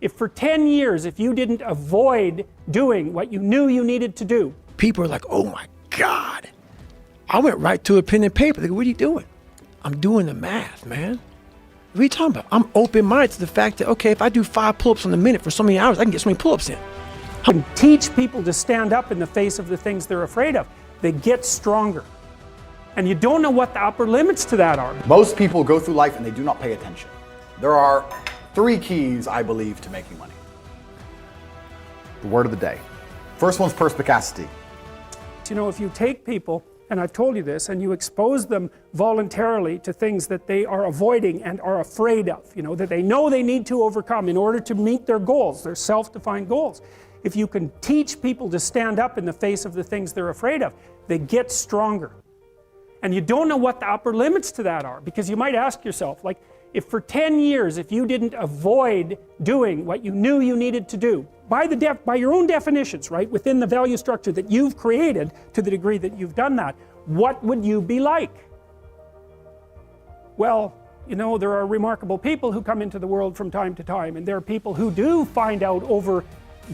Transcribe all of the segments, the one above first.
if for 10 years, if you didn't avoid doing what you knew you needed to do. People are like, oh my God. I went right to a pen and paper. They go, what are you doing? I'm doing the math, man. What are you talking about? I'm open-minded to the fact that, okay, if I do 5 pull-ups in a minute for so many hours, I can get so many pull-ups in. And teach people to stand up in the face of the things they're afraid of. They get stronger. And you don't know what the upper limits to that are. Most people go through life and they do not pay attention. There are 3 keys, I believe, to making money. The word of the day. First one's perspicacity. You know, if you take people, and I've told you this, and you expose them voluntarily to things that they are avoiding and are afraid of, you know, that they know they need to overcome in order to meet their goals, their self-defined goals. If you can teach people to stand up in the face of the things they're afraid of, they get stronger. And you don't know what the upper limits to that are, because you might ask yourself, like, if for 10 years, if you didn't avoid doing what you knew you needed to do, by your own definitions, right, within the value structure that you've created to the degree that you've done that, what would you be like? Well, you know, there are remarkable people who come into the world from time to time, and there are people who do find out over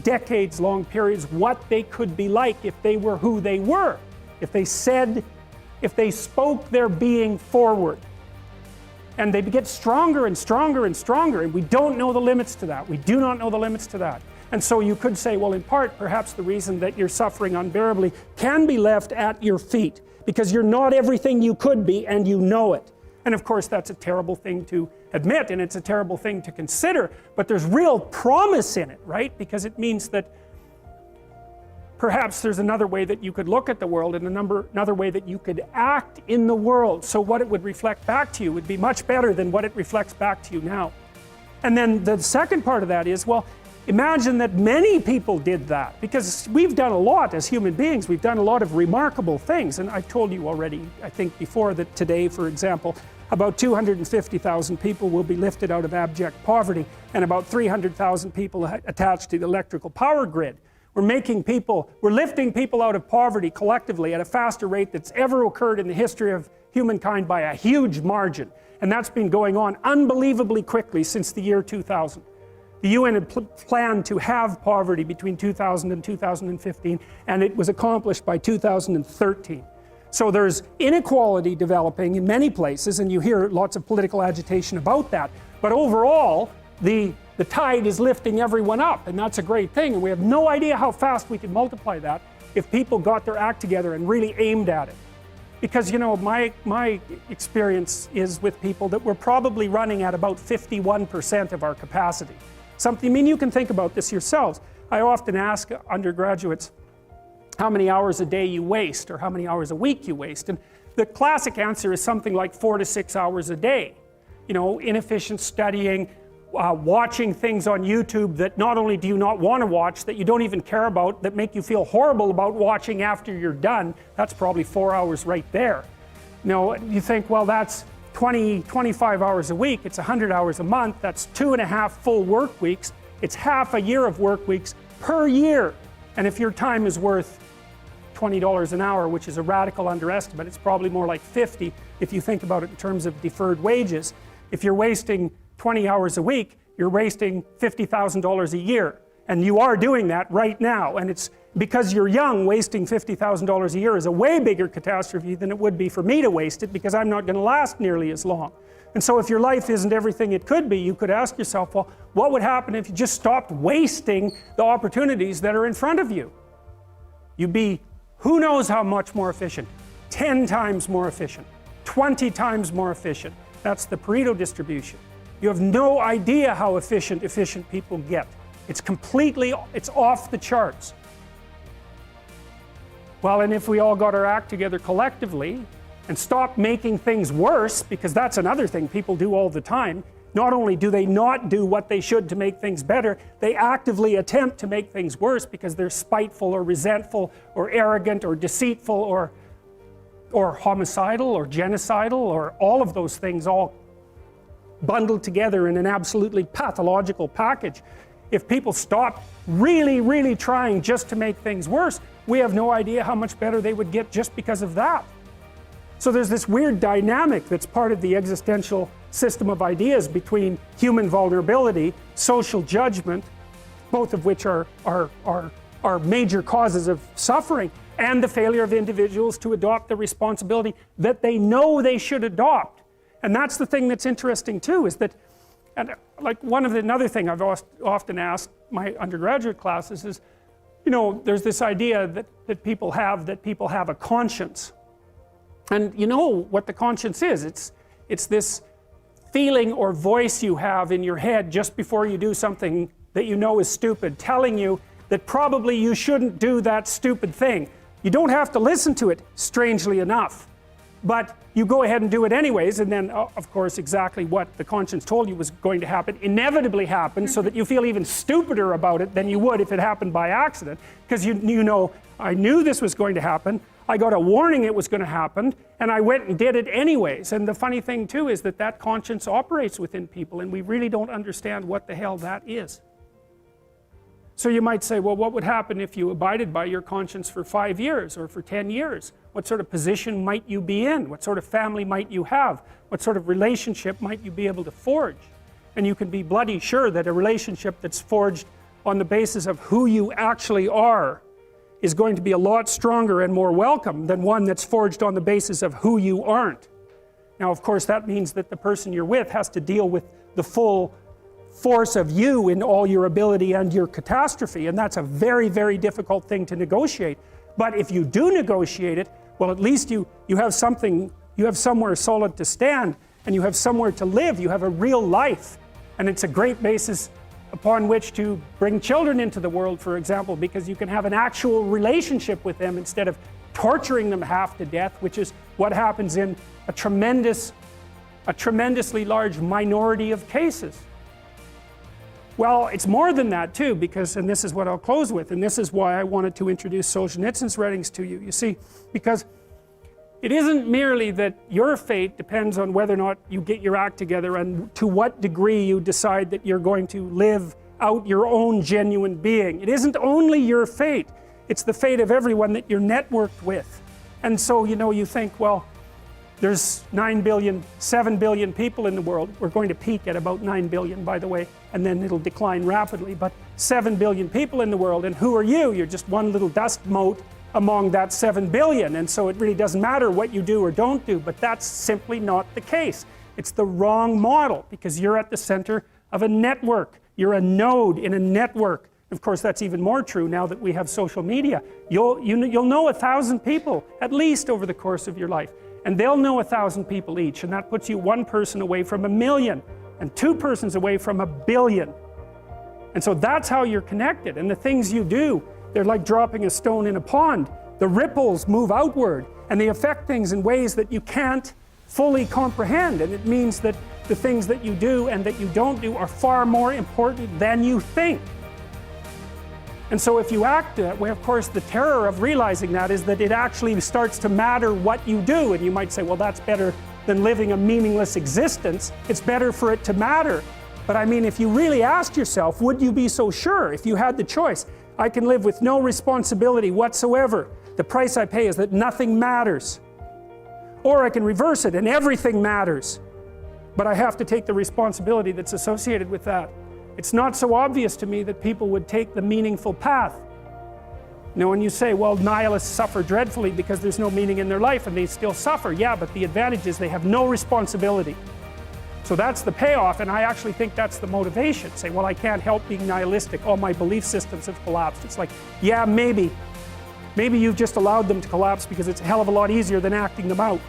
decades-long periods what they could be like if they were who they were, if they spoke their being forward. And they get stronger and stronger and stronger, and we don't know the limits to that. We do not know the limits to that. And so you could say, well, in part, perhaps the reason that you're suffering unbearably can be left at your feet, because you're not everything you could be, and you know it. And of course, that's a terrible thing to admit, and it's a terrible thing to consider, but there's real promise in it, right? Because it means that perhaps there's another way that you could look at the world, and another way that you could act in the world, so what it would reflect back to you would be much better than what it reflects back to you now. And then the second part of that is, well, imagine that many people did that, because we've done a lot as human beings. We've done a lot of remarkable things, and I've told you already, I think before, that today, for example, about 250,000 people will be lifted out of abject poverty, and about 300,000 people attached to the electrical power grid. We're lifting people out of poverty collectively at a faster rate that's ever occurred in the history of humankind by a huge margin. And that's been going on unbelievably quickly since the year 2000. The UN had planned to have poverty between 2000 and 2015, and it was accomplished by 2013. So there's inequality developing in many places, and you hear lots of political agitation about that. But overall, the tide is lifting everyone up, and that's a great thing, and we have no idea how fast we can multiply that if people got their act together and really aimed at it. Because, you know, my experience is with people that we're probably running at about 51% of our capacity. I mean, you can think about this yourselves. I often ask undergraduates how many hours a day you waste, or how many hours a week you waste, and the classic answer is something like 4 to 6 hours a day. You know, inefficient studying, watching things on YouTube that not only do you not want to watch, that you don't even care about, that make you feel horrible about watching after you're done. That's probably 4 hours right there. You know, you think, well, that's 25 hours a week, it's 100 hours a month, that's 2.5 full work weeks, it's half a year of work weeks per year. And if your time is worth $20 an hour, which is a radical underestimate, it's probably more like 50 if you think about it in terms of deferred wages. If you're wasting 20 hours a week, you're wasting $50,000 a year. And you are doing that right now. And it's because you're young, wasting $50,000 a year is a way bigger catastrophe than it would be for me to waste it, because I'm not going to last nearly as long. And so if your life isn't everything it could be, you could ask yourself, well, what would happen if you just stopped wasting the opportunities that are in front of you? You'd be, who knows how much more efficient? 10 times more efficient, 20 times more efficient. That's the Pareto distribution. You have no idea how efficient people get. It's off the charts. Well, and if we all got our act together collectively and stopped making things worse, because that's another thing people do all the time, not only do they not do what they should to make things better, they actively attempt to make things worse because they're spiteful or resentful or arrogant or deceitful or homicidal or genocidal, or all of those things all bundled together in an absolutely pathological package. If people stopped really, really trying just to make things worse, we have no idea how much better they would get just because of that. So there's this weird dynamic that's part of the existential system of ideas between human vulnerability, social judgment, both of which are major causes of suffering, and the failure of individuals to adopt the responsibility that they know they should adopt. And that's the thing that's interesting too, is that, and like another thing I've often asked my undergraduate classes is, you know, there's this idea that people have a conscience. And you know what the conscience is. It's this feeling or voice you have in your head just before you do something that you know is stupid, telling you that probably you shouldn't do that stupid thing. You don't have to listen to it, strangely enough. But you go ahead and do it anyways, and then, of course, exactly what the conscience told you was going to happen inevitably happens, so that you feel even stupider about it than you would if it happened by accident. Because you know, I knew this was going to happen, I got a warning it was going to happen, and I went and did it anyways. And the funny thing too is that conscience operates within people, and we really don't understand what the hell that is. So you might say, well, what would happen if you abided by your conscience for 5 years or for 10 years? What sort of position might you be in? What sort of family might you have? What sort of relationship might you be able to forge? And you can be bloody sure that a relationship that's forged on the basis of who you actually are is going to be a lot stronger and more welcome than one that's forged on the basis of who you aren't. Now, of course, that means that the person you're with has to deal with the full force of you in all your ability and your catastrophe, and that's a very, very difficult thing to negotiate. But if you do negotiate it, well, at least you have something, you have somewhere solid to stand, and you have somewhere to live, you have a real life, and it's a great basis upon which to bring children into the world, for example, because you can have an actual relationship with them instead of torturing them half to death, which is what happens in a tremendously large minority of cases. Well, it's more than that too, because, and this is what I'll close with, and this is why I wanted to introduce Solzhenitsyn's writings to you. You see, because it isn't merely that your fate depends on whether or not you get your act together and to what degree you decide that you're going to live out your own genuine being. It isn't only your fate, it's the fate of everyone that you're networked with. And so, you know, you think, well, there's 9 billion, 7 billion people in the world. We're going to peak at about 9 billion, by the way, and then it'll decline rapidly. But 7 billion people in the world, and who are you? You're just one little dust mote among that 7 billion. And so it really doesn't matter what you do or don't do, but that's simply not the case. It's the wrong model, because you're at the center of a network. You're a node in a network. Of course, that's even more true now that we have social media. You'll know 1,000 people, at least, over the course of your life. And they'll know 1,000 people each, and that puts you one person away from 1 million, and 2 persons away from 1 billion. And so that's how you're connected, and the things you do, they're like dropping a stone in a pond. The ripples move outward, and they affect things in ways that you can't fully comprehend, and it means that the things that you do and that you don't do are far more important than you think. And so if you act that way, of course, the terror of realizing that is that it actually starts to matter what you do. And you might say, well, that's better than living a meaningless existence. It's better for it to matter. But I mean, if you really asked yourself, would you be so sure if you had the choice? I can live with no responsibility whatsoever. The price I pay is that nothing matters. Or I can reverse it and everything matters. But I have to take the responsibility that's associated with that. It's not so obvious to me that people would take the meaningful path. You know, when you say, well, nihilists suffer dreadfully because there's no meaning in their life and they still suffer. Yeah, but the advantage is they have no responsibility. So that's the payoff, and I actually think that's the motivation. Say, well, I can't help being nihilistic. All my belief systems have collapsed. It's like, yeah, maybe. Maybe you've just allowed them to collapse because it's a hell of a lot easier than acting them out.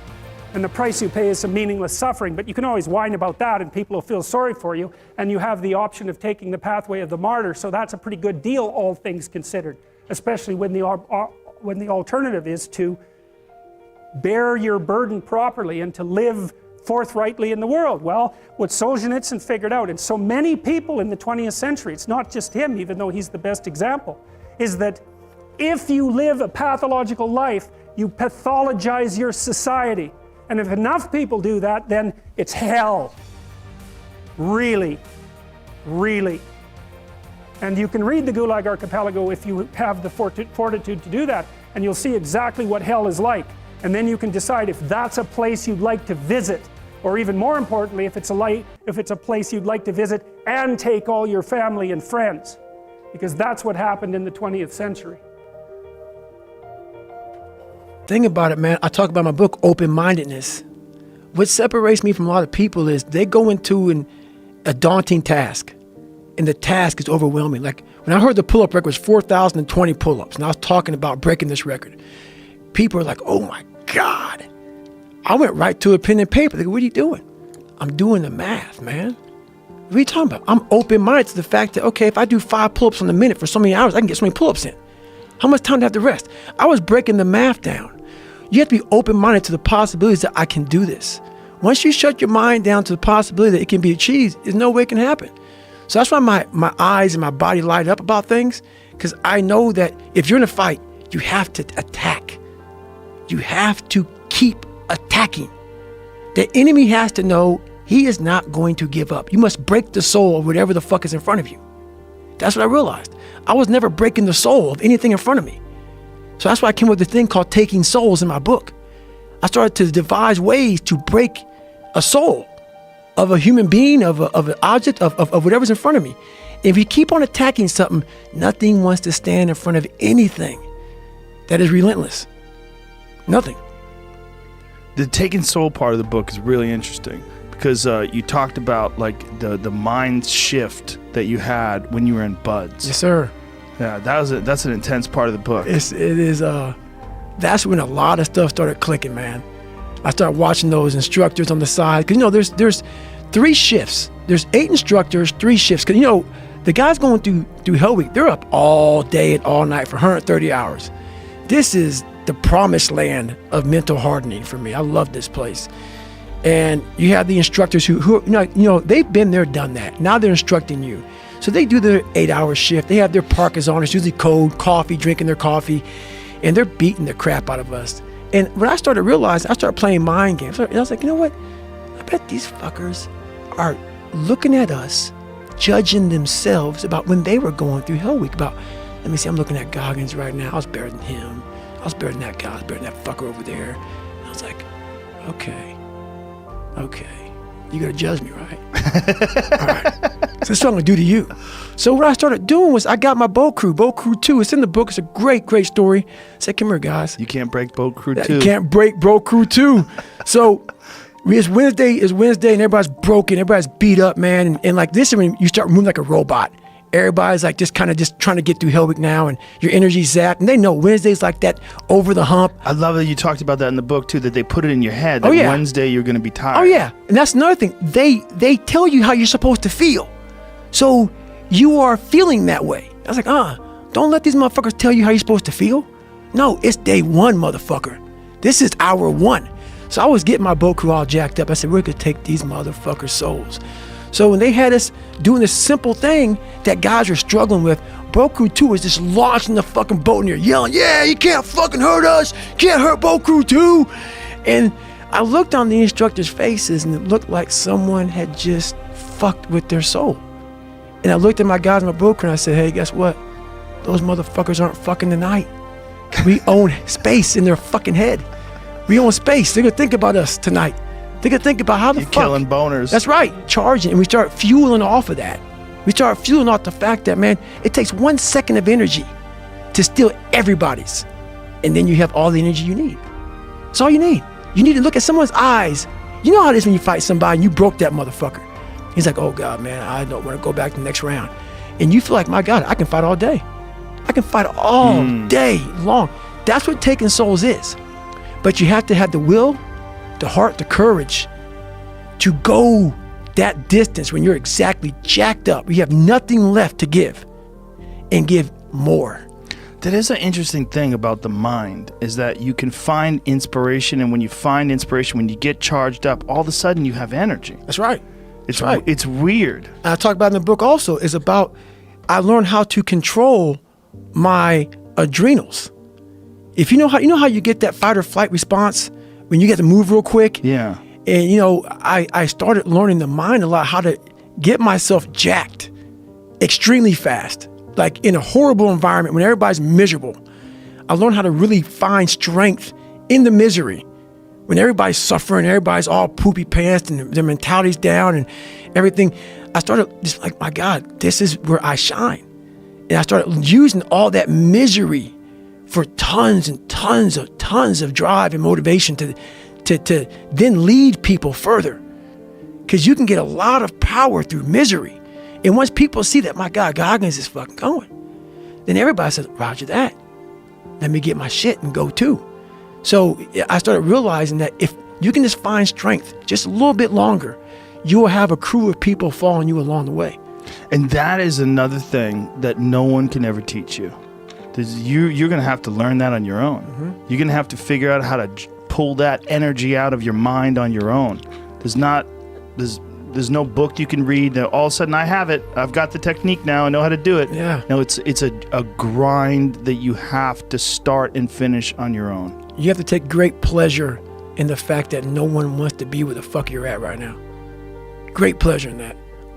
And the price you pay is some meaningless suffering, but you can always whine about that and people will feel sorry for you, and you have the option of taking the pathway of the martyr, so that's a pretty good deal, all things considered, especially when the alternative is to bear your burden properly and to live forthrightly in the world. Well, what Solzhenitsyn figured out, and so many people in the 20th century, it's not just him, even though he's the best example, is that if you live a pathological life, you pathologize your society. And if enough people do that, then it's hell. Really, really. And you can read the Gulag Archipelago if you have the fortitude to do that, and you'll see exactly what hell is like. And then you can decide if that's a place you'd like to visit, Or even more importantly, if it's a place you'd like to visit and take all your family and friends, because that's what happened in the 20th century. Thing about it, man, I talk about in my book, open-mindedness. What separates me from a lot of people is they go into a daunting task, and the task is overwhelming. Like when I heard the pull-up record was 4,020 pull-ups, and I was talking about breaking this record, people are like, oh my God. I went right to a pen and paper. They go, what are you doing? I'm doing the math, man. What are you talking about? I'm open-minded to the fact that, okay, if I do 5 pull-ups in a minute for so many hours, I can get so many pull-ups in. How much time do I have to rest? I was breaking the math down. You have to be open-minded to the possibilities that I can do this. Once you shut your mind down to the possibility that it can be achieved, there's no way it can happen. So that's why my eyes and my body light up about things, because I know that if you're in a fight, you have to attack. You have to keep attacking. The enemy has to know he is not going to give up. You must break the soul of whatever the fuck is in front of you. That's what I realized. I was never breaking the soul of anything in front of me. So that's why I came up with the thing called taking souls in my book. I started to devise ways to break a soul of a human being, of an object, of whatever's in front of me. If you keep on attacking something, nothing wants to stand in front of anything that is relentless. Nothing. The taking soul part of the book is really interesting because you talked about like the mind shift that you had when you were in Buds. Yes, sir. Yeah, that's an intense part of the book. It is. That's when a lot of stuff started clicking, man. I started watching those instructors on the side because there's 3 shifts. There's 8 instructors, 3 shifts. Because the guys going through Hell Week, they're up all day and all night for 130 hours. This is the promised land of mental hardening for me. I love this place. And you have the instructors who they've been there, done that. Now they're instructing you. So they do their 8-hour shift. They have their parkas on. It's usually cold, coffee, drinking their coffee, and they're beating the crap out of us. And when I started realizing, I started playing mind games. And I was like, you know what? I bet these fuckers are looking at us, judging themselves about when they were going through Hell Week. Let me see, I'm looking at Goggins right now. I was better than him. I was better than that guy. I was better than that fucker over there. And I was like, okay. You gotta judge me, right? All right. So that's what I'm gonna do to you. So what I started doing was I got my Boat Crew 2. It's in the book. It's a great, great story. I said, come here, guys. You can't break Boat Crew 2. You can't break Boat Crew 2. So it's Wednesday, and everybody's broken. Everybody's beat up, man. And like this, when you start moving like a robot. Everybody's like just trying to get through Hell Week now, and your energy's zapped. And they know Wednesday's like that over the hump. I love that you talked about that in the book too, that they put it in your head that Wednesday you're going to be tired. Oh yeah, and that's another thing. They tell you how you're supposed to feel, so you are feeling that way. I was like, don't let these motherfuckers tell you how you're supposed to feel. No, it's day 1, motherfucker. This is hour 1. So I was getting my boat crew all jacked up. I said, we're gonna take these motherfuckers' souls. So when they had us doing this simple thing that guys are struggling with, Boat Crew 2 was just launching the fucking boat and you're yelling, yeah, you can't fucking hurt us. Can't hurt Boat Crew 2. And I looked on the instructors' faces and it looked like someone had just fucked with their soul. And I looked at my guys in my boat crew and I said, hey, guess what? Those motherfuckers aren't fucking tonight. We own space in their fucking head. We own space. They're gonna think about us tonight. They could think about how the fuck. You're killing boners. That's right, charging. And we start fueling off of that. We start fueling off the fact that, man, it takes 1 second of energy to steal everybody's. And then you have all the energy you need. That's all you need. You need to look at someone's eyes. You know how it is when you fight somebody and you broke that motherfucker. He's like, oh God, man, I don't want to go back to the next round. And you feel like, my God, I can fight all day. I can fight all day long. That's what taking souls is. But you have to have the will, the heart, the courage to go that distance when you're exactly jacked up. You have nothing left to give and give more. That is an interesting thing about the mind, is that you can find inspiration, and when you find inspiration, when you get charged up, all of a sudden you have energy. That's right. It's right. It's weird. And I talk about in the book also is about I learned how to control my adrenals. If you know how you get that fight or flight response when you get to move real quick. Yeah. And I started learning the mind a lot, how to get myself jacked extremely fast, like in a horrible environment when everybody's miserable. I learned how to really find strength in the misery When everybody's suffering, everybody's all poopy pants and their mentality's down and everything, I started just like, my God, this is where I shine. And I started using all that misery for tons and tons of drive and motivation to then lead people further. Because you can get a lot of power through misery. And once people see that, my God, Goggins is fucking going, then everybody says, roger that. Let me get my shit and go too. So I started realizing that if you can just find strength just a little bit longer, you will have a crew of people following you along the way. And that is another thing that no one can ever teach you. You're going to have to learn that on your own. Mm-hmm. You're going to have to figure out how to pull that energy out of your mind on your own. There's no book you can read that all of a sudden I have it. I've got the technique now. I know how to do it. Yeah. No, it's a grind that you have to start and finish on your own. You have to take great pleasure in the fact that no one wants to be where the fuck you're at right now. Great pleasure in that.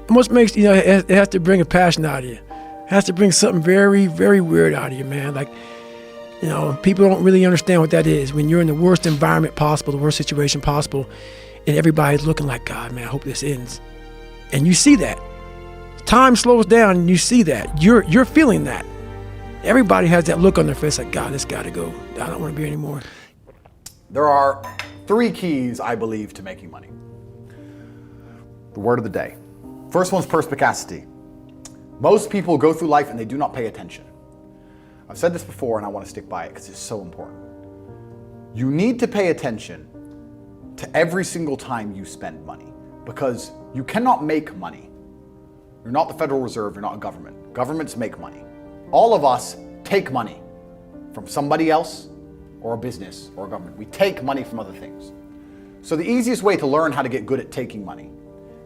And what makes, it has to bring a passion out of you. It has to bring something very, very weird out of you, man. Like, people don't really understand what that is. When you're in the worst environment possible, the worst situation possible, and everybody's looking like, God, man, I hope this ends. And you see that. Time slows down and you see that. You're feeling that. Everybody has that look on their face like, God, this got to go. I don't want to be here anymore. There are 3 keys, I believe, to making money. The word of the day. First one's perspicacity. Most people go through life and they do not pay attention. I've said this before and I want to stick by it because it's so important. You need to pay attention to every single time you spend money because you cannot make money. You're not the Federal Reserve, you're not a government. Governments make money. All of us take money from somebody else or a business or a government. We take money from other things. So the easiest way to learn how to get good at taking money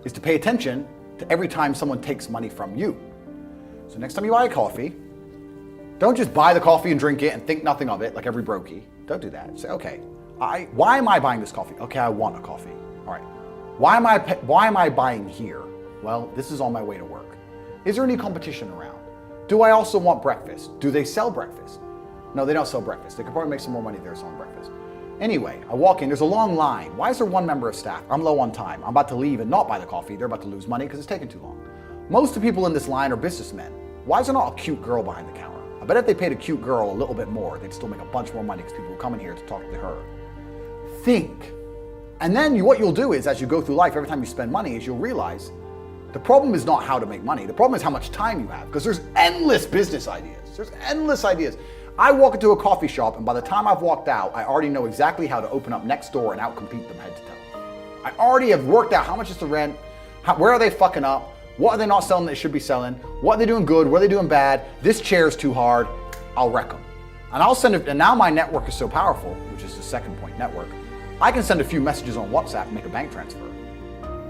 is to pay attention to every time someone takes money from you. So next time you buy a coffee, don't just buy the coffee and drink it and think nothing of it like every brokey. Don't do that. Say, okay, why am I buying this coffee? Okay, I want a coffee. All right. Why am I buying here? Well, this is on my way to work. Is there any competition around? Do I also want breakfast? Do they sell breakfast? No, they don't sell breakfast. They could probably make some more money if they're selling breakfast. Anyway, I walk in, there's a long line. Why is there one member of staff? I'm low on time. I'm about to leave and not buy the coffee. They're about to lose money because it's taking too long. Most of the people in this line are businessmen. Why is there not a cute girl behind the counter? I bet if they paid a cute girl a little bit more, they'd still make a bunch more money because people will come in here to talk to her. Think. And then what you'll do is, as you go through life, every time you spend money, is you'll realize the problem is not how to make money. The problem is how much time you have, because there's endless business ideas. There's endless ideas. I walk into a coffee shop, and by the time I've walked out, I already know exactly how to open up next door and outcompete them head to toe. I already have worked out how much is the rent, where are they fucking up, what are they not selling that they should be selling, what are they doing good, what are they doing bad, this chair is too hard, I'll wreck them. And I'll send it, and now my network is so powerful, which is the second point, network, I can send a few messages on WhatsApp and make a bank transfer.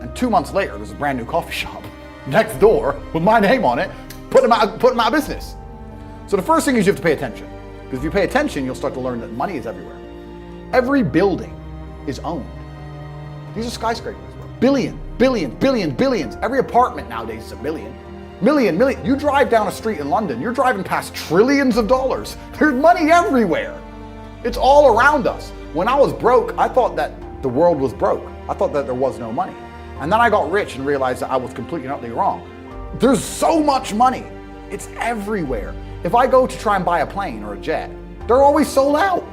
And 2 months later, there's a brand new coffee shop next door with my name on it, putting them out of business. So the first thing is you have to pay attention. Because if you pay attention, you'll start to learn that money is everywhere. Every building is owned. These are skyscrapers. Billions. Every apartment nowadays is a million. Million. You drive down a street in London, you're driving past trillions of dollars. There's money everywhere. It's all around us. When I was broke, I thought that the world was broke. I thought that there was no money. And then I got rich and realized that I was completely and utterly wrong. There's so much money. It's everywhere. If I go to try and buy a plane or a jet, they're always sold out.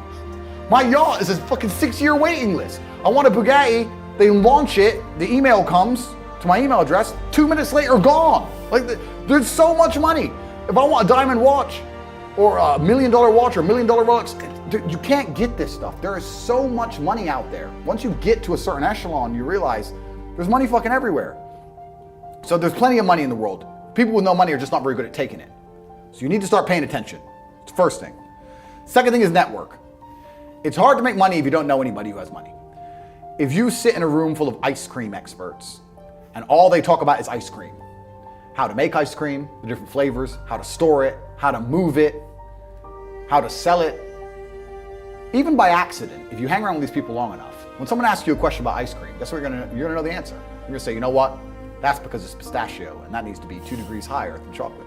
My yacht is a fucking 6-year waiting list. I want a Bugatti, they launch it, the email comes to my email address, 2 minutes later, gone. There's so much money. If I want a diamond watch or $1 million watch or $1 million Rolex, you can't get this stuff. There is so much money out there. Once you get to a certain echelon, you realize there's money fucking everywhere. So there's plenty of money in the world. People with no money are just not very good at taking it. So you need to start paying attention. It's the first thing. Second thing is network. It's hard to make money if you don't know anybody who has money. If you sit in a room full of ice cream experts and all they talk about is ice cream, how to make ice cream, the different flavors, how to store it, how to move it, how to sell it, even by accident, if you hang around with these people long enough, when someone asks you a question about ice cream, guess what you're gonna know the answer. You're gonna say, you know what? That's because it's pistachio and that needs to be 2 degrees higher than chocolate.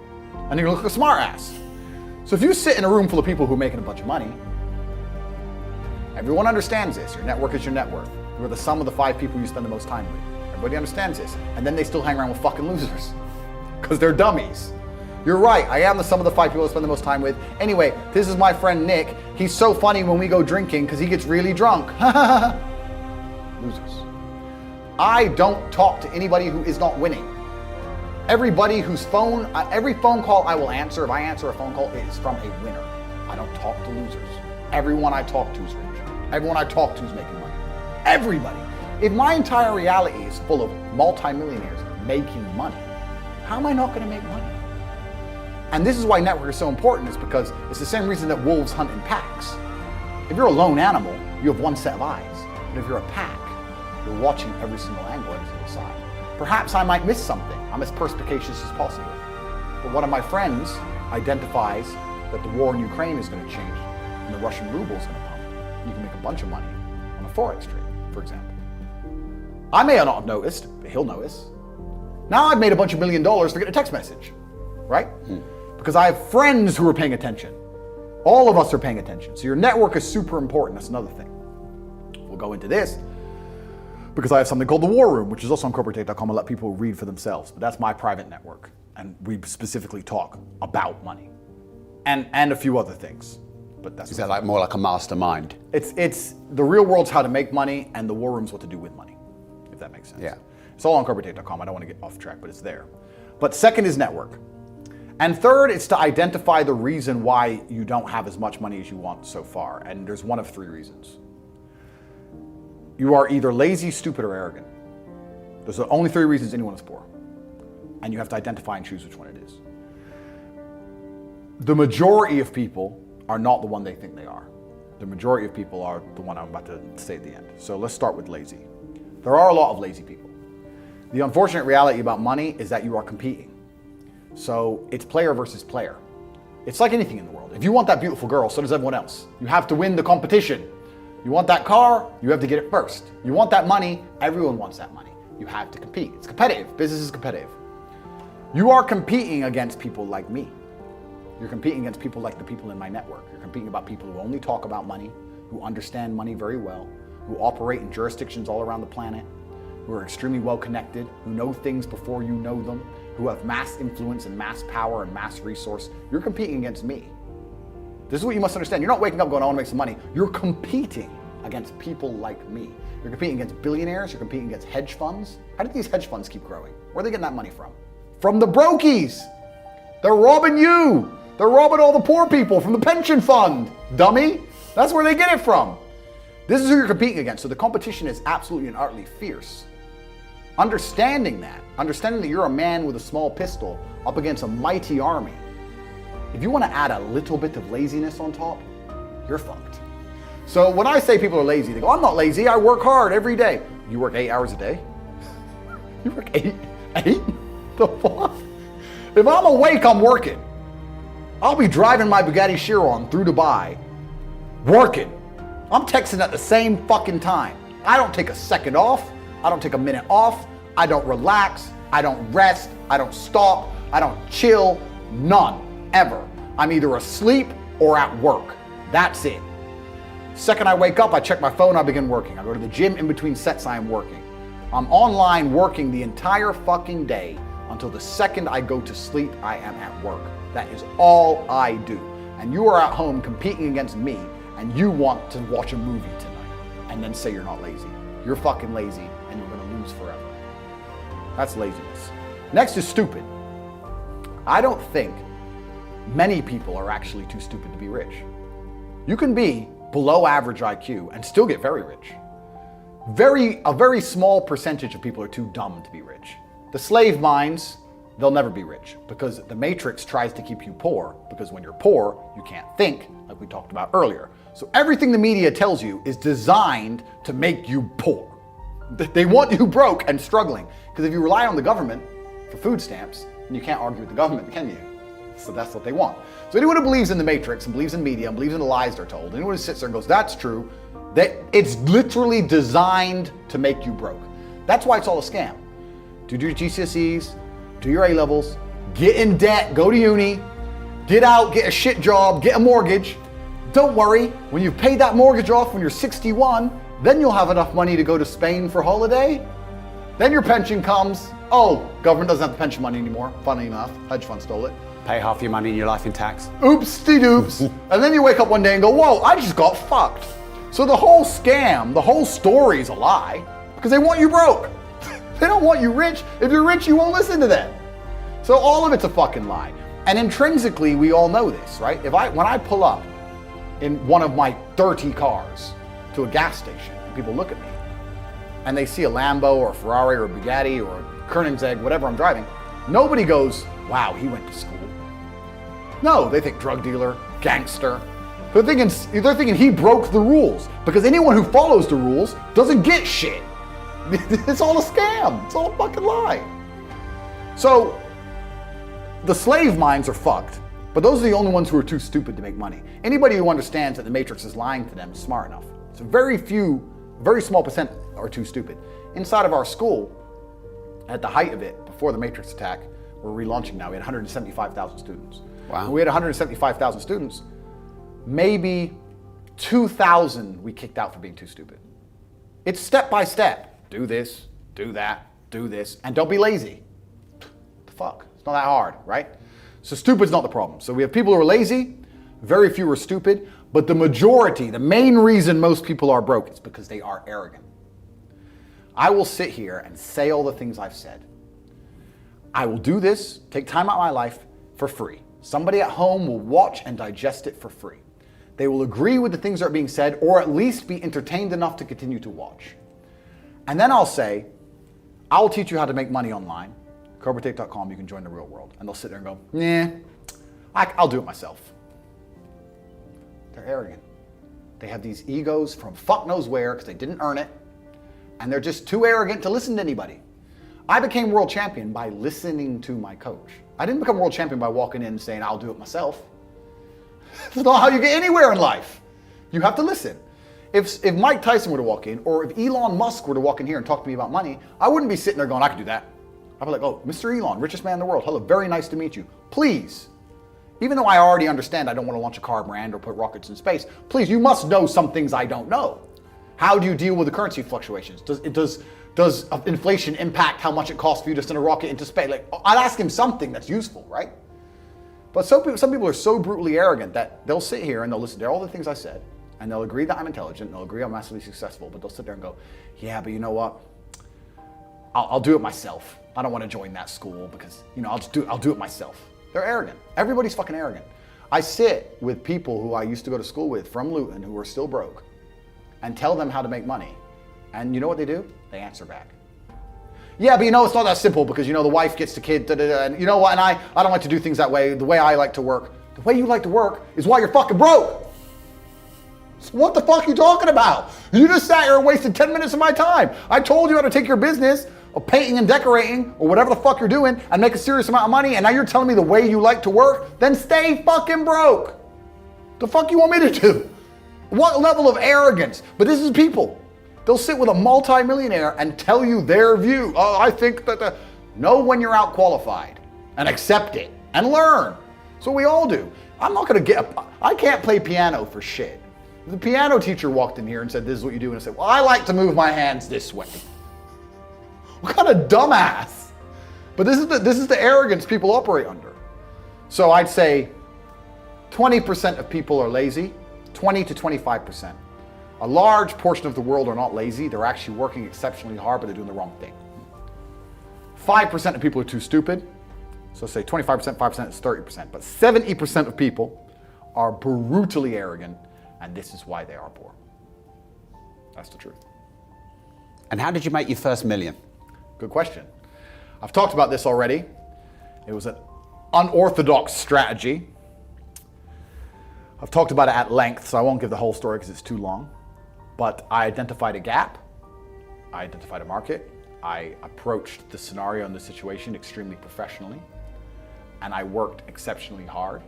And you're gonna look like a smart ass. So if you sit in a room full of people who are making a bunch of money, Everyone understands this. Your network is your net worth. You're the sum of the 5 people you spend the most time with. Everybody understands this. And then they still hang around with fucking losers because they're dummies. You're right, I am the sum of the 5 people I spend the most time with. Anyway, this is my friend Nick. He's so funny when we go drinking because he gets really drunk. Losers. I don't talk to anybody who is not winning. Everybody whose every phone call I will answer, if I answer a phone call, it is from a winner. I don't talk to losers. Everyone I talk to is rich. Everyone I talk to is making money. Everybody. If my entire reality is full of multimillionaires making money, how am I not going to make money? And this is why network is so important, is because it's the same reason that wolves hunt in packs. If you're a lone animal, you have one set of eyes. But if you're a pack, you're watching every single angle, every single side. Perhaps I might miss something. I'm as perspicacious as possible. But one of my friends identifies that the war in Ukraine is going to change and the Russian ruble is going to pump. You can make a bunch of money on a forex trade, for example. I may not have noticed, but he'll notice. Now I've made a bunch of $1 million for getting a text message, right? Because I have friends who are paying attention. All of us are paying attention. So your network is super important. That's another thing. We'll go into this because I have something called the War Room, which is also on corporatate.com. I let people read for themselves, but that's my private network. And we specifically talk about money and a few other things. But that's Is that like more like a mastermind? it's the real world's how to make money and the War Room's what to do with money, if that makes sense. Yeah. It's all on corporatate.com. I don't want to get off track, but it's there. But second is network. And third, it's to identify the reason why you don't have as much money as you want so far. And there's one of 3 reasons. You are either lazy, stupid, or arrogant. Those are the only 3 reasons anyone is poor. And you have to identify and choose which one it is. The majority of people are not the one they think they are. The majority of people are the one I'm about to say at the end. So let's start with lazy. There are a lot of lazy people. The unfortunate reality about money is that you are competing. So it's player versus player. It's like anything in the world. If you want that beautiful girl, so does everyone else. You have to win the competition. You want that car, you have to get it first. You want that money, everyone wants that money. You have to compete. It's competitive. Business is competitive. You are competing against people like me. You're competing against people like the people in my network. You're competing about people who only talk about money, who understand money very well, who operate in jurisdictions all around the planet, who are extremely well connected, who know things before you know them, who have mass influence and mass power and mass resource. You're competing against me. This is what you must understand. You're not waking up going, I want to make some money. You're competing against people like me. You're competing against billionaires. You're competing against hedge funds. How did these hedge funds keep growing? Where are they getting that money from? From the brokies. They're robbing you. They're robbing all the poor people from the pension fund, dummy. That's where they get it from. This is who you're competing against. So the competition is absolutely and utterly fierce. Understanding that you're a man with a small pistol up against a mighty army. If you want to add a little bit of laziness on top, you're fucked. So when I say people are lazy, they go, I'm not lazy, I work hard every day. You work 8 hours a day? You work 8? The fuck? If I'm awake, I'm working. I'll be driving my Bugatti Chiron through Dubai, working. I'm texting at the same fucking time. I don't take a second off. I don't take a minute off. I don't relax. I don't rest. I don't stop. I don't chill. None. Ever. I'm either asleep or at work. That's it. Second I wake up, I check my phone, I begin working. I go to the gym, in between sets I am working. I'm online working the entire fucking day until the second I go to sleep, I am at work. That is all I do. And you are at home competing against me, and you want to watch a movie tonight and then say you're not lazy. You're fucking lazy and you're gonna lose forever. That's laziness. Next is stupid. I don't think many people are actually too stupid to be rich. You can be below average IQ and still get very rich. A very small percentage of people are too dumb to be rich. The slave minds, they'll never be rich because the matrix tries to keep you poor, because when you're poor, you can't think, like we talked about earlier. So everything the media tells you is designed to make you poor. They want you broke and struggling, because if you rely on the government for food stamps, then you can't argue with the government, can you? So that's what they want. So anyone who believes in the matrix and believes in media and believes in the lies they're told, anyone who sits there and goes, that's true, that it's literally designed to make you broke. That's why it's all a scam. Do your GCSEs, do your A-levels, get in debt, go to uni, get out, get a shit job, get a mortgage, Don't worry, when you've paid that mortgage off when you're 61, then you'll have enough money to go to Spain for holiday. Then your pension comes. Oh, government doesn't have the pension money anymore. Funny enough, hedge fund stole it. Pay half your money in your life in tax. Oops-de-doops. And then you wake up one day and go, whoa, I just got fucked. So the whole scam, the whole story's a lie because they want you broke. They don't want you rich. If you're rich, you won't listen to them. So all of it's a fucking lie. And intrinsically, we all know this, right? When I pull up in one of my dirty cars to a gas station and people look at me and they see a Lambo or a Ferrari or a Bugatti or a Koenigsegg, whatever I'm driving, nobody goes, wow, he went to school. No, they think drug dealer, gangster. They're thinking he broke the rules because anyone who follows the rules doesn't get shit. It's all a scam. It's all a fucking lie. So the slave minds are fucked, but those are the only ones who are too stupid to make money. Anybody who understands that the Matrix is lying to them is smart enough. So very small percent are too stupid. Inside of our school, at the height of it, before the Matrix attack, we're relaunching now, we had 175,000 students. Wow. When we had 175,000 students, maybe 2,000 we kicked out for being too stupid. It's step by step. Do this, do that, do this, and don't be lazy. The fuck? It's not that hard, right? So stupid's not the problem. So we have people who are lazy, very few are stupid, but the majority, the main reason most people are broke is because they are arrogant. I will sit here and say all the things I've said. I will do this, take time out of my life for free. Somebody at home will watch and digest it for free. They will agree with the things that are being said, or at least be entertained enough to continue to watch. And then I'll say, I'll teach you how to make money online. CobraTate.com, you can join the real world. And they'll sit there and go, nah, I'll do it myself. They're arrogant. They have these egos from fuck knows where because they didn't earn it. And they're just too arrogant to listen to anybody. I became world champion by listening to my coach. I didn't become world champion by walking in and saying, I'll do it myself. That's not how you get anywhere in life. You have to listen. If Mike Tyson were to walk in, or if Elon Musk were to walk in here and talk to me about money, I wouldn't be sitting there going, I can do that. I'd be like, oh, Mr. Elon, richest man in the world. Hello, very nice to meet you. Please, even though I already understand I don't want to launch a car brand or put rockets in space, please, you must know some things I don't know. How do you deal with the currency fluctuations? Does inflation impact how much it costs for you to send a rocket into space? Like, I'd ask him something that's useful, right? But some people are so brutally arrogant that they'll sit here and they'll listen to all the things I said, and they'll agree that I'm intelligent, and they'll agree I'm massively successful, but they'll sit there and go, yeah, but you know what? I'll do it myself. I don't want to join that school because, I'll do it myself. They're arrogant. Everybody's fucking arrogant. I sit with people who I used to go to school with from Luton who are still broke and tell them how to make money. And you know what they do? They answer back. Yeah, but it's not that simple because, the wife gets the kid, and you know what, and I don't like to do things that way. The way I like to work, the way you like to work is why you're fucking broke. So what the fuck are you talking about? You just sat here and wasted 10 minutes of my time. I told you how to take your business of painting and decorating or whatever the fuck you're doing and make a serious amount of money, and now you're telling me the way you like to work? Then stay fucking broke. The fuck you want me to do? What level of arrogance? But this is people. They'll sit with a multi-millionaire and tell you their view. Oh, I think that know when you're out qualified and accept it and learn. So we all do. I can't play piano for shit. The piano teacher walked in here and said, this is what you do. And I said, well, I like to move my hands this way. What kind of dumbass? But this is the arrogance people operate under. So I'd say 20% of people are lazy, 20 to 25%. A large portion of the world are not lazy. They're actually working exceptionally hard, but they're doing the wrong thing. 5% of people are too stupid. So say 25%, 5% is 30%. But 70% of people are brutally arrogant, and this is why they are poor. That's the truth. And how did you make your first million? Good question. I've talked about this already. It was an unorthodox strategy. I've talked about it at length, so I won't give the whole story because it's too long. But I identified a gap. I identified a market. I approached the scenario and the situation extremely professionally. And I worked exceptionally hard.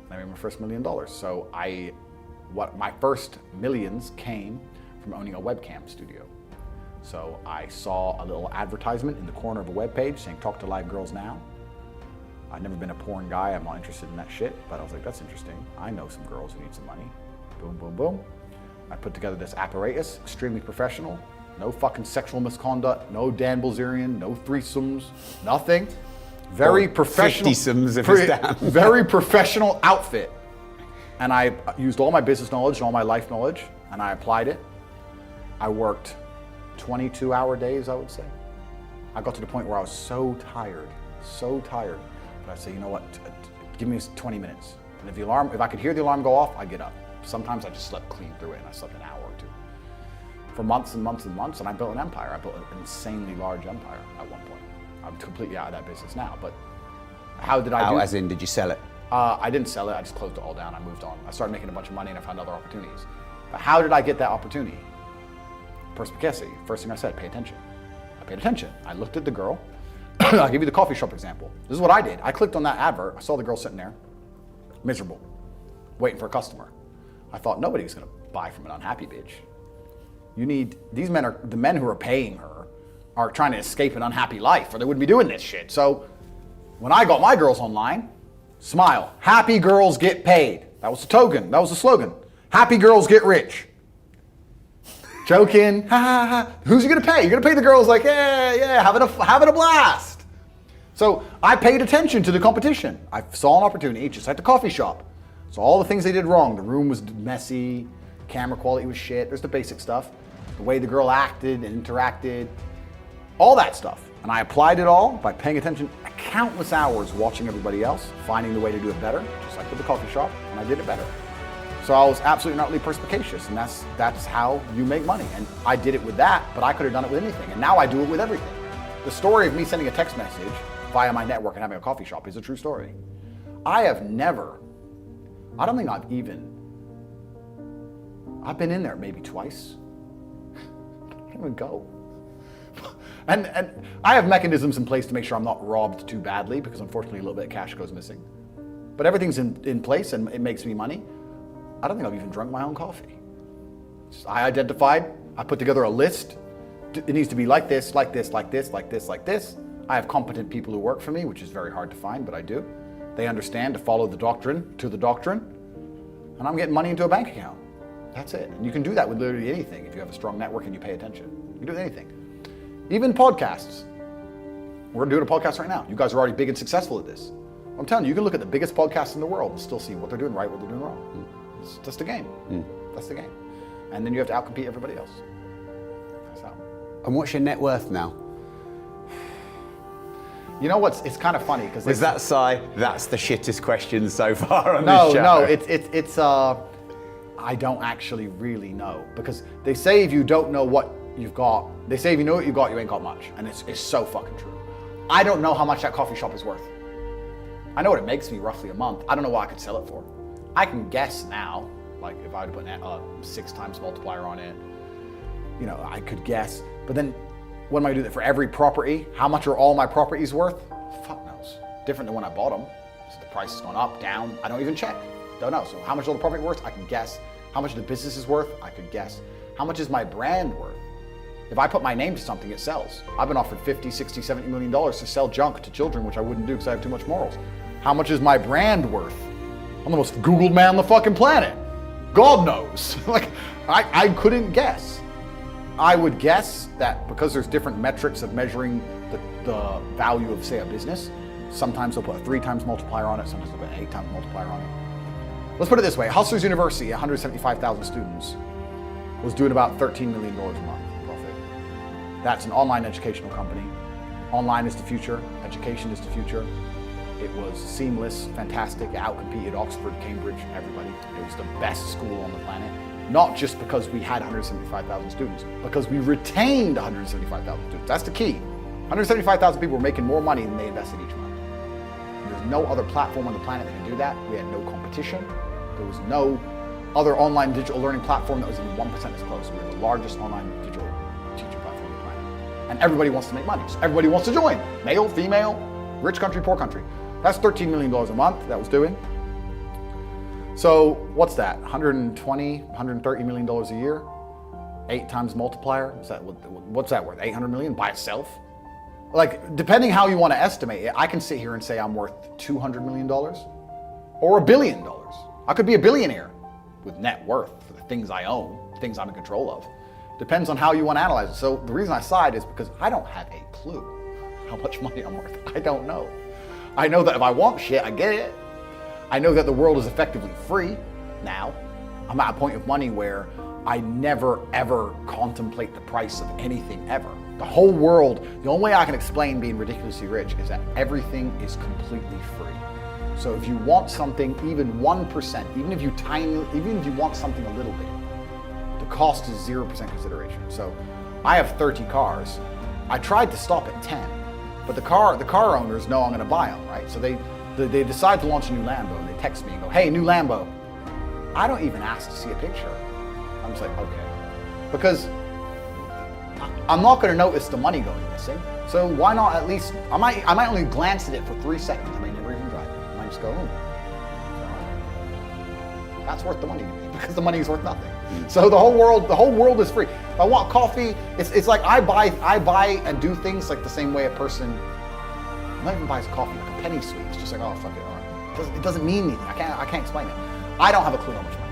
And I made my first $1 million. So my first millions came from owning a webcam studio. So I saw a little advertisement in the corner of a webpage saying, talk to live girls now. I've never been a porn guy. I'm not interested in that shit. But I was like, that's interesting. I know some girls who need some money. Boom, boom, boom. I put together this apparatus, extremely professional. No fucking sexual misconduct, no Dan Bilzerian, no threesomes, nothing. Very professional. 50-somes if it's down. Very professional outfit. And I used all my business knowledge and all my life knowledge, and I applied it. I worked 22-hour days, I would say. I got to the point where I was so tired, that I'd say, you know what, give me 20 minutes. And if I could hear the alarm go off, I'd get up. Sometimes I just slept clean through it, and I slept an hour or two. For months and months and months, and I built an empire. I built an insanely large empire at one point. I'm completely out of that business now, but how did I do it? As in, did you sell it? I didn't sell it, I just closed it all down, I moved on. I started making a bunch of money and I found other opportunities. But how did I get that opportunity? Perspicacity. First thing I said, pay attention. I paid attention. I looked at the girl. I'll give you the coffee shop example. This is what I did. I clicked on that advert, I saw the girl sitting there, miserable, waiting for a customer. I thought nobody's gonna buy from an unhappy bitch. These men are, the men who are paying her are trying to escape an unhappy life or they wouldn't be doing this shit. So when I got my girls online, smile, happy girls get paid. That was the token, that was the slogan. Happy girls get rich. Joking, ha ha ha. Who's you gonna pay? You're gonna pay the girls like, yeah, having a blast. So I paid attention to the competition. I saw an opportunity, just like the coffee shop. So all the things they did wrong, the room was messy, camera quality was shit, there's the basic stuff. The way the girl acted and interacted, all that stuff. And I applied it all by paying attention countless hours watching everybody else, finding the way to do it better, just like with the coffee shop, and I did it better. So I was absolutely not really perspicacious, and that's how you make money. And I did it with that, but I could have done it with anything, and now I do it with everything. The story of me sending a text message via my network and having a coffee shop is a true story. I don't think I've been in there maybe twice. I don't even go. And I have mechanisms in place to make sure I'm not robbed too badly, because unfortunately a little bit of cash goes missing. But everything's in place and it makes me money. I don't think I've even drunk my own coffee. I identified, I put together a list. It needs to be like this, like this, like this, like this, like this. I have competent people who work for me, which is very hard to find, but I do. They understand to follow the doctrine to the doctrine, and I'm getting money into a bank account. That's it. And you can do that with literally anything if you have a strong network and you pay attention. You can do anything. Even podcasts. We're doing a podcast right now. You guys are already big and successful at this. I'm telling you, you can look at the biggest podcasts in the world and still see what they're doing right, what they're doing wrong. That's the game. That's the game. And then you have to outcompete everybody else. That's how. And what's your net worth now? You know what's? It's kind of funny because Is that Si? That's the shittest question so far on this show. No. It's I don't actually really know, because they say if you don't know what you've got, they say if you know what you got, you ain't got much, and it's so fucking true. I don't know how much that coffee shop is worth. I know what it makes me roughly a month. I don't know what I could sell it for. I can guess now, like if I would put a 6 times multiplier on it, you know, I could guess. But then, what am I gonna do that for every property? How much are all my properties worth? Fuck knows. Different than when I bought them. So the price has gone up, down. I don't even check. Don't know. So how much are all the property worth? I can guess. How much the business is worth? I could guess. How much is my brand worth? If I put my name to something, it sells. I've been offered $50, $60, $70 million to sell junk to children, which I wouldn't do because I have too much morals. How much is my brand worth? I'm the most Googled man on the fucking planet. God knows. Like, I couldn't guess. I would guess that because there's different metrics of measuring the value of, say, a business, sometimes they'll put a 3 times multiplier on it, sometimes they'll put an 8 times multiplier on it. Let's put it this way. Hustlers University, 175,000 students, was doing about $13 million a month profit. That's an online educational company. Online is the future. Education is the future. It was seamless, fantastic. It outcompeted Oxford, Cambridge, everybody. It was the best school on the planet. Not just because we had 175,000 students, because we retained 175,000 students. That's the key. 175,000 people were making more money than they invested each month. There's no other platform on the planet that can do that. We had no competition. There was no other online digital learning platform that was even 1% as close. We were the largest online digital teaching platform on the planet. And everybody wants to make money. So everybody wants to join. Male, female, rich country, poor country. That's $13 million a month that was doing. So what's that? $120, $130 million a year? 8 times multiplier? What's that worth? 800 million by itself? Like, depending how you want to estimate it, I can sit here and say I'm worth $200 million or $1 billion. I could be a billionaire with net worth for the things I own, things I'm in control of. Depends on how you want to analyze it. So the reason I side is because I don't have a clue how much money I'm worth. I don't know. I know that if I want shit, I get it. I know that the world is effectively free now. I'm at a point of money where I never ever contemplate the price of anything ever. The whole world, the only way I can explain being ridiculously rich is that everything is completely free. So if you want something, even 1%, even if you want something a little bit, the cost is 0% consideration. So I have 30 cars. I tried to stop at 10, but the car owners know I'm gonna buy them, right? So they decide to launch a new Lambo and they text me and go, hey, new Lambo. I don't even ask to see a picture. I'm just like, okay. Because I'm not gonna notice the money going missing. So why not at least, I might only glance at it for 3 seconds. I may never even drive it. I might just go, that's worth the money to me because the money is worth nothing. So the whole world is free. If I want coffee, it's like I buy and do things like the same way a person not even buys coffee, like a penny sweet. It's just like, oh fuck it, all right. It doesn't mean anything. I can't explain it. I don't have a clue how much money